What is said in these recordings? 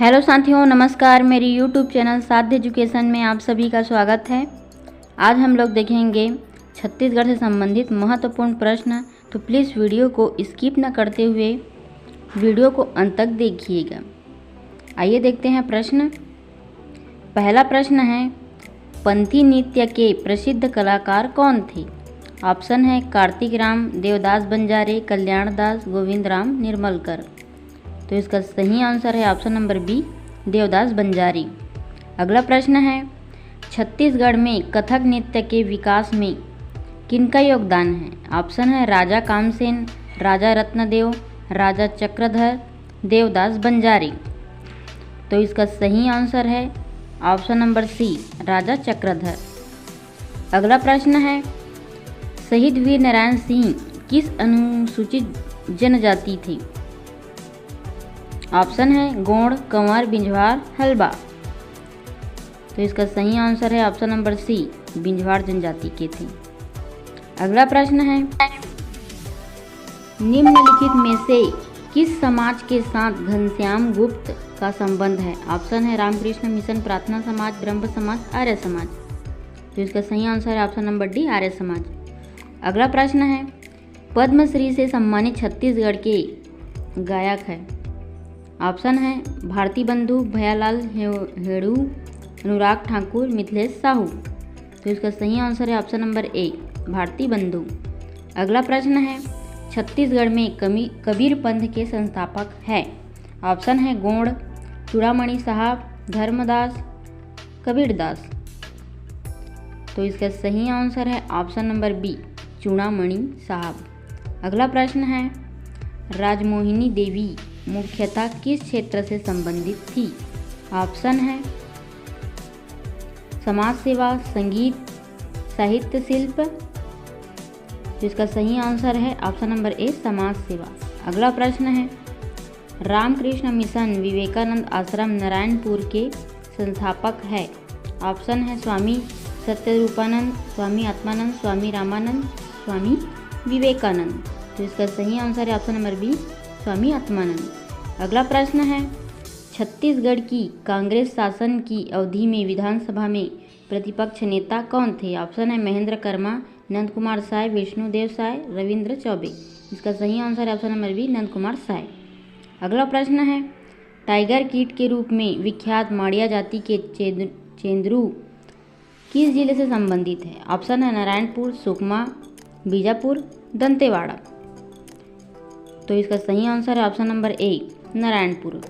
Hello साथियों, नमस्कार। मेरी यूट्यूब चैनल साध्य एजुकेशन में आप सभी का स्वागत है। आज हम लोग देखेंगे छत्तीसगढ़ से संबंधित महत्वपूर्ण प्रश्न। तो प्लीज़ वीडियो को स्किप न करते हुए वीडियो को अंत तक देखिएगा। आइए देखते हैं प्रश्न। पहला प्रश्न है, पंथी नृत्य के प्रसिद्ध कलाकार कौन थे? ऑप्शन है कार्तिक राम, देवदास बंजारे, कल्याण दास, गोविंद राम निर्मलकर। तो इसका सही आंसर है option number B, Devdas Banjari. अगला प्रश्न है, छत्तीसगढ़ में कथक नृत्य के विकास में किनका योगदान है? ऑप्शन है राजा कामसेन, राजा रत्नदेव, राजा चक्रधर, देवदास बंजारी। तो इसका सही आंसर है ऑप्शन नंबर सी, राजा चक्रधर। अगला प्रश्न है, शहीद वीर नारायण सिंह किस अनुसूचित जनजाति थे? ऑप्शन है गोंड, कंवर, बिंझवार, हल्बा। तो इसका सही आंसर है ऑप्शन नंबर सी, बिंझवार जनजाति के थे। अगला प्रश्न है, निम्नलिखित में से किस समाज के साथ घनश्याम गुप्त का संबंध है? ऑप्शन है रामकृष्ण मिशन, प्रार्थना समाज, ब्रह्म समाज, आर्य समाज। तो इसका सही आंसर है option number D, Arya Samaj. अगला प्रश्न है, पद्मश्री से सम्मानित छत्तीसगढ़ के गायक है? ऑप्शन है भारती बंधु, भैयालाल हेड़ू, अनुराग ठाकुर, मिथिलेश साहू। तो इसका सही आंसर है ऑप्शन नंबर ए, भारती बंधु। अगला प्रश्न है, छत्तीसगढ़ में कबीर पंथ के संस्थापक है? ऑप्शन है गोंड, चूड़ामणि साहब, धर्मदास, कबीरदास। तो इसका सही आंसर है ऑप्शन नंबर बी, चूड़ामणि साहब। अगला प्रश्न है, राजमोहिनी देवी मुख्यतः किस क्षेत्र से संबंधित थी? ऑप्शन है समाज सेवा, संगीत, साहित्य, शिल्प। तो इसका सही आंसर है ऑप्शन नंबर ए, समाज सेवा। अगला प्रश्न है, रामकृष्ण मिशन विवेकानंद आश्रम नारायणपुर के संस्थापक है? ऑप्शन है स्वामी सत्यरूपानंद, स्वामी आत्मानंद, स्वामी रामानंद, स्वामी विवेकानंद। तो इसका सही आंसर है option number B, Swami Atmanand. अगला प्रश्न है, छत्तीसगढ़ की कांग्रेस शासन की अवधि में विधानसभा में प्रतिपक्ष नेता कौन थे? ऑप्शन है महेंद्र कर्मा, नंद कुमार साय, विष्णुदेव साय, रविंद्र चौबे। इसका सही आंसर है option number B, Nand Kumar Sai. अगला प्रश्न है, टाइगर कीट के रूप में विख्यात माड़िया जाति के चेंद्रू किस जिले से संबंधित है? ऑप्शन है नारायणपुर, सुकमा, बीजापुर, दंतेवाड़ा। तो इसका सही आंसर है ऑप्शन नंबर ए, नारायणपुर।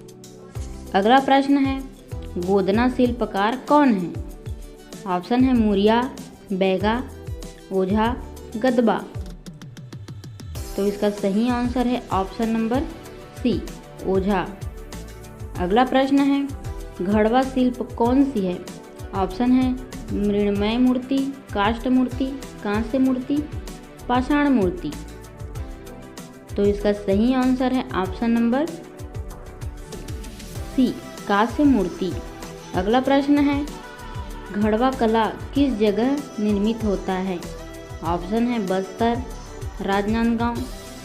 अगला प्रश्न है, गोदना शिल्पकार कौन है? ऑप्शन है मुरिया, बैगा, ओझा, गदबा। तो इसका सही आंसर है ऑप्शन नंबर सी, ओझा। अगला प्रश्न है, घड़वा शिल्प कौन सी है? ऑप्शन है मृण्मय मूर्ति, काष्ठ मूर्ति, कांस्य मूर्ति, पाषाण मूर्ति। तो इसका सही आंसर है ऑप्शन नंबर सी, कांस्य मूर्ति। अगला प्रश्न है, घड़वा कला किस जगह निर्मित होता है? ऑप्शन है बस्तर, राजनांदगांव,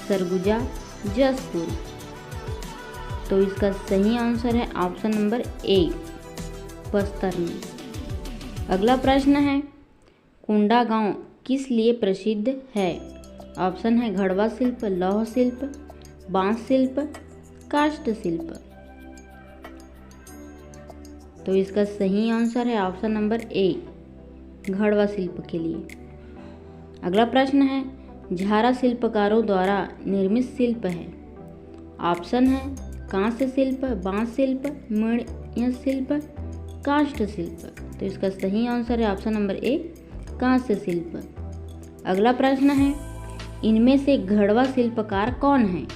सरगुजा, जसपुर। तो इसका सही आंसर है ऑप्शन नंबर ए, बस्तर में। अगला प्रश्न है, कुंडा गांव किस लिए प्रसिद्ध है? ऑप्शन है घड़वा शिल्प, लौह शिल्प, बांस शिल्प, काष्ठ शिल्प। तो इसका सही आंसर है ऑप्शन नंबर ए, घड़वा शिल्प के लिए। अगला प्रश्न है, झारा शिल्पकारों द्वारा निर्मित शिल्प है? ऑप्शन है कांस्य शिल्प, बांस शिल्प, मृण्मय शिल्प, काष्ठ शिल्प। तो इसका सही आंसर है ऑप्शन नंबर ए, कांस्य शिल्प। अगला प्रश्न है, इनमें से घड़वा शिल्पकार कौन है?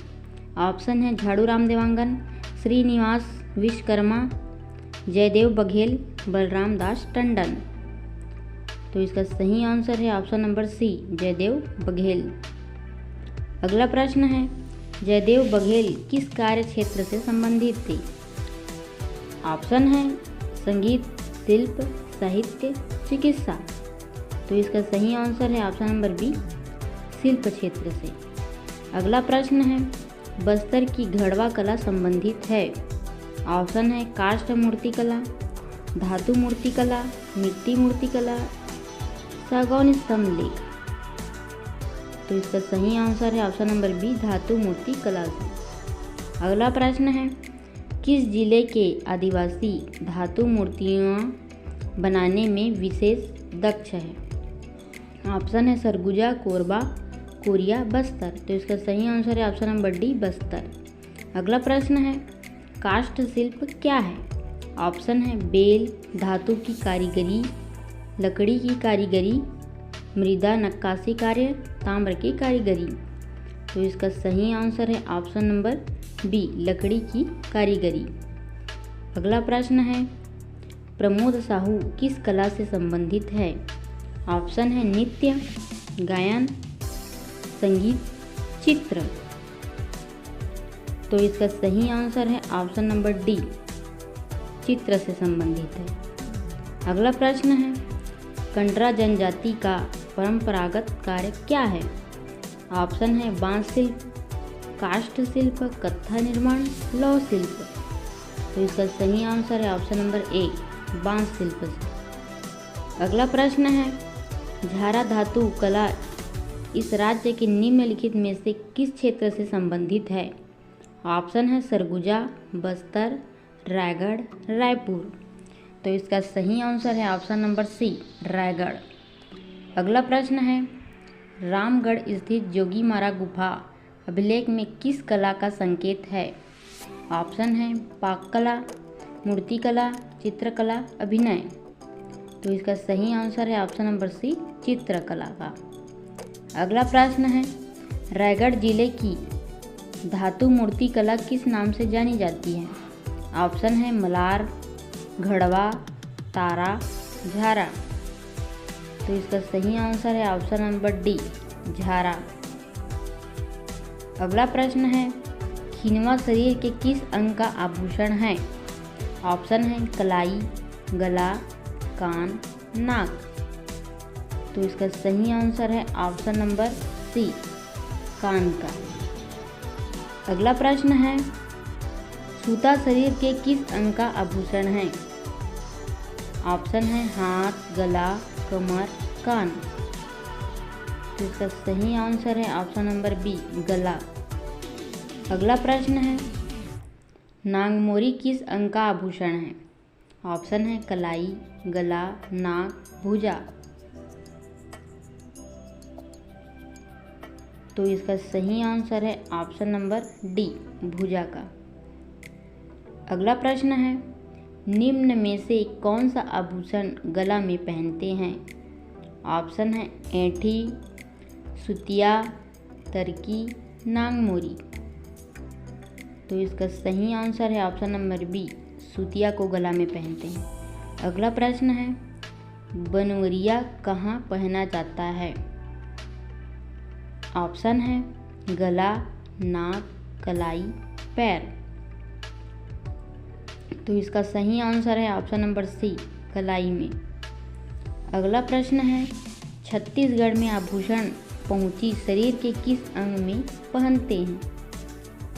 ऑप्शन है झाड़ूराम देवांगन, श्रीनिवास विश्वकर्मा, जयदेव बघेल, बलराम दास टंडन। तो इसका सही आंसर है option number C, Jaidev Baghel. अगला प्रश्न है, जयदेव बघेल किस कार्य क्षेत्र से संबंधित थे? ऑप्शन है संगीत, शिल्प, साहित्य, चिकित्सा। तो इसका सही आंसर है ऑप्शन नंबर बी, शिल्प क्षेत्र से। अगला प्रश्न है, बस्तर की घड़वा कला संबंधित है? ऑप्शन है काष्ठ मूर्तिकला, धातु मूर्तिकला, मिट्टी मूर्तिकला, सागौन स्तंभ लेख। तो इसका सही आंसर है ऑप्शन नंबर बी, धातु मूर्तिकला से। अगला प्रश्न है, किस जिले के आदिवासी धातु मूर्तियाँ बनाने में विशेष दक्ष है? ऑप्शन है सरगुजा, कोरबा, कोरिया, बस्तर। तो इसका सही आंसर है ऑप्शन नंबर डी, बस्तर। अगला प्रश्न है, काष्ठ शिल्प क्या है? ऑप्शन है बेल, धातु की कारीगरी, लकड़ी की कारीगरी, मृदा नक्काशी कार्य, ताम्र की कारीगरी। तो इसका सही आंसर है ऑप्शन नंबर बी, लकड़ी की कारीगरी। अगला प्रश्न है, प्रमोद साहू किस कला से संबंधित है? ऑप्शन है नृत्य, गायन, संगीत, चित्र। तो इसका सही आंसर है ऑप्शन नंबर डी, चित्र से संबंधित है। अगला प्रश्न है, कंडरा जनजाति का परंपरागत कार्य क्या है? ऑप्शन है बांस शिल्प, काष्ठ शिल्प, कत्था निर्माण, लौह शिल्प। तो इसका सही आंसर है ऑप्शन नंबर ए, बांस शिल्प से। अगला प्रश्न है, झारा धातु कला इस राज्य के निम्नलिखित में से किस क्षेत्र से संबंधित है? ऑप्शन है सरगुजा, बस्तर, रायगढ़, रायपुर। तो इसका सही आंसर है ऑप्शन नंबर सी, रायगढ़। अगला प्रश्न है, रामगढ़ स्थित जोगीमारा गुफा अभिलेख में किस कला का संकेत है? ऑप्शन है पाककला, मूर्तिकला, चित्रकला, अभिनय। तो इसका सही आंसर है ऑप्शन नंबर सी, चित्रकला का। अगला प्रश्न है, रायगढ़ जिले की धातु मूर्तिकला किस नाम से जानी जाती है? ऑप्शन है मलार, घड़वा, तारा, झारा। तो इसका सही आंसर है ऑप्शन नंबर डी, झारा। अगला प्रश्न है, खिनवा शरीर के किस अंग का आभूषण है? ऑप्शन है कलाई, गला, कान, नाक। तो इसका सही आंसर है ऑप्शन नंबर सी, कान का। अगला प्रश्न है, सूता शरीर के किस अंग का आभूषण है? ऑप्शन है हाथ, गला, कमर, कान। तो इसका सही आंसर है ऑप्शन नंबर बी, गला। अगला प्रश्न है, नागमोरी किस अंग का आभूषण है? ऑप्शन है कलाई, गला, नाक, भुजा। तो इसका सही आंसर है ऑप्शन नंबर डी, भुजा का। अगला प्रश्न है, निम्न में से कौन सा आभूषण गला में पहनते हैं? ऑप्शन है ऐंठी, सुतिया, तरकी, नागमोरी। तो इसका सही आंसर है ऑप्शन नंबर बी, सुतिया को गला में पहनते हैं। अगला प्रश्न है, बनवरिया कहाँ पहना जाता है? ऑप्शन है गला, नाक, कलाई, पैर। तो इसका सही आंसर है ऑप्शन नंबर सी, कलाई में। अगला प्रश्न है, छत्तीसगढ़ में आभूषण पहुँची शरीर के किस अंग में पहनते हैं?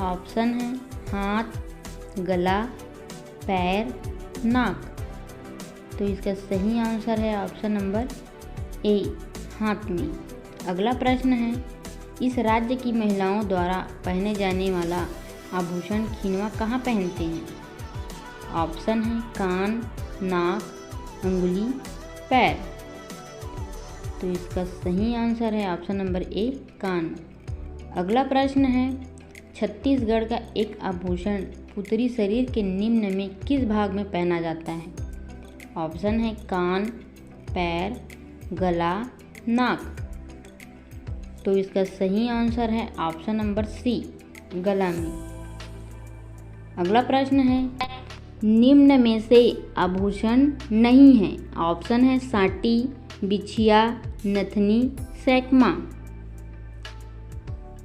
ऑप्शन है हाथ, गला, पैर, नाक। तो इसका सही आंसर है ऑप्शन नंबर ए, हाथ में। अगला प्रश्न है, इस राज्य की महिलाओं द्वारा पहने जाने वाला आभूषण खिनवा कहाँ पहनते हैं? ऑप्शन है कान, नाक, अंगुली, पैर। तो इसका सही आंसर है ऑप्शन नंबर ए, कान। अगला प्रश्न है, छत्तीसगढ़ का एक आभूषण उत्तरी शरीर के निम्न में किस भाग में पहना जाता है? ऑप्शन है कान, पैर, गला, नाक। तो इसका सही आंसर है ऑप्शन नंबर सी, गला में। अगला प्रश्न है, निम्न में से आभूषण नहीं है। ऑप्शन है साटी, बिछिया, नथनी, सैकमा।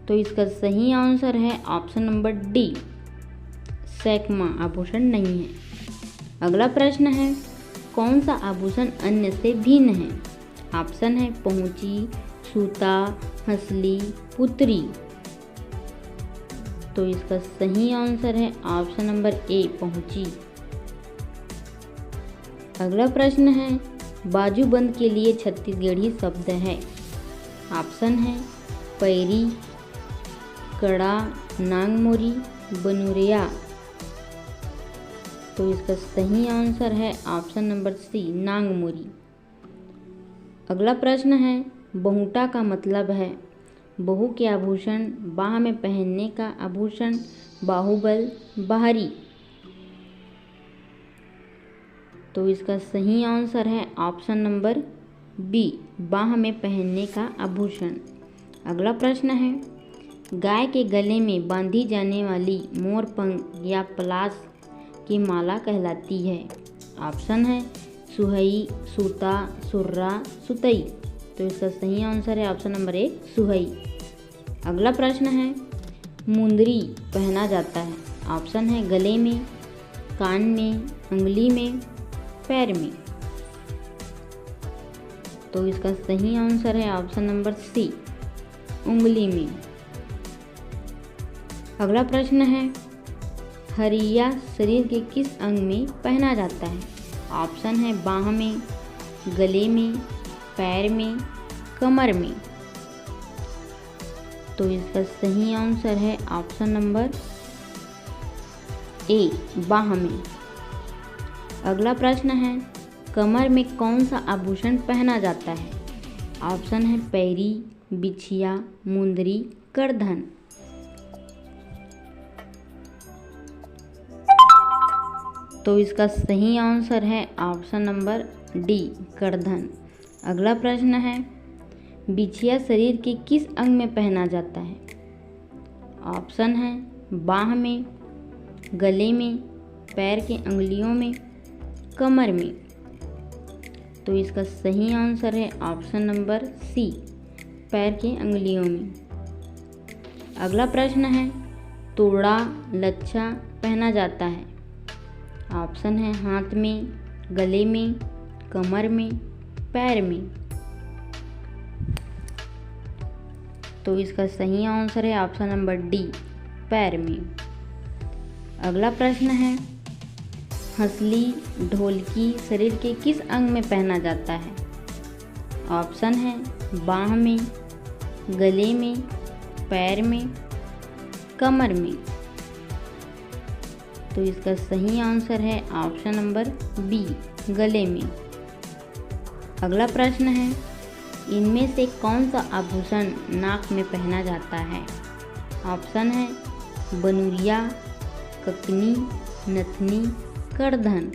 तो इसका सही आंसर है ऑप्शन नंबर डी, सैकमा आभूषण नहीं है। अगला प्रश्न है, कौन सा आभूषण अन्य से भिन्न है? ऑप्शन है पहुंची, सूता, हंसली, पुतरी। तो इसका सही आंसर है ऑप्शन नंबर ए पहुंची। अगला प्रश्न है, बाजूबंद के लिए छत्तीसगढ़ी शब्द है। ऑप्शन है पैरी, कड़ा, नांगमोरी, बनुरिया। तो इसका सही आंसर है ऑप्शन नंबर सी नांगमोरी। अगला प्रश्न है, बहुटा का मतलब है बहू के आभूषण, बाह में पहनने का आभूषण, बाहुबल, बाहरी। तो इसका सही आंसर है ऑप्शन नंबर बी बाह में पहनने का आभूषण। अगला प्रश्न है, गाय के गले में बांधी जाने वाली मोरपंख या पलाश की माला कहलाती है। ऑप्शन है सुहई, सूता, सुर्रा, सुतई। तो इसका सही आंसर है ऑप्शन नंबर ए सुहई। अगला प्रश्न है, मुंदरी पहना जाता है। ऑप्शन है गले में, कान में, उंगली में, पैर में। तो इसका सही आंसर है ऑप्शन नंबर सी उंगली में। अगला प्रश्न है, हरिया शरीर के किस अंग में पहना जाता है। ऑप्शन है बाह में, गले में, पैर में, कमर में। तो इसका सही आंसर है ऑप्शन नंबर ए बाह में। अगला प्रश्न है, कमर में कौन सा आभूषण पहना जाता है। ऑप्शन है पैरी, बिछिया, मुंदरी, करधन। तो इसका सही आंसर है ऑप्शन नंबर डी करधन। अगला प्रश्न है, बिछिया शरीर के किस अंग में पहना जाता है। ऑप्शन है बाह में, गले में, पैर के अंगुलियों में, कमर में। तो इसका सही आंसर है ऑप्शन नंबर सी पैर के अंगुलियों में। अगला प्रश्न है, तोड़ा, लच्छा पहना जाता है। ऑप्शन है हाथ में, गले में, कमर में, पैर में। तो इसका सही आंसर है ऑप्शन नंबर डी पैर में। अगला प्रश्न है, हंसली, ढोलकी शरीर के किस अंग में पहना जाता है। ऑप्शन है बाह में, गले में, पैर में, कमर में। तो इसका सही आंसर है ऑप्शन नंबर बी गले में। अगला प्रश्न है, इनमें से कौन सा आभूषण नाक में पहना जाता है। ऑप्शन है बनुरिया, ककनी, नथनी, करधन।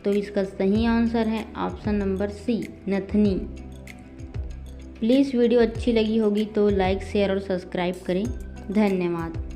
तो इसका सही आंसर है ऑप्शन नंबर सी नथनी। प्लीज़ वीडियो अच्छी लगी होगी तो लाइक, शेयर और सब्सक्राइब करें। धन्यवाद।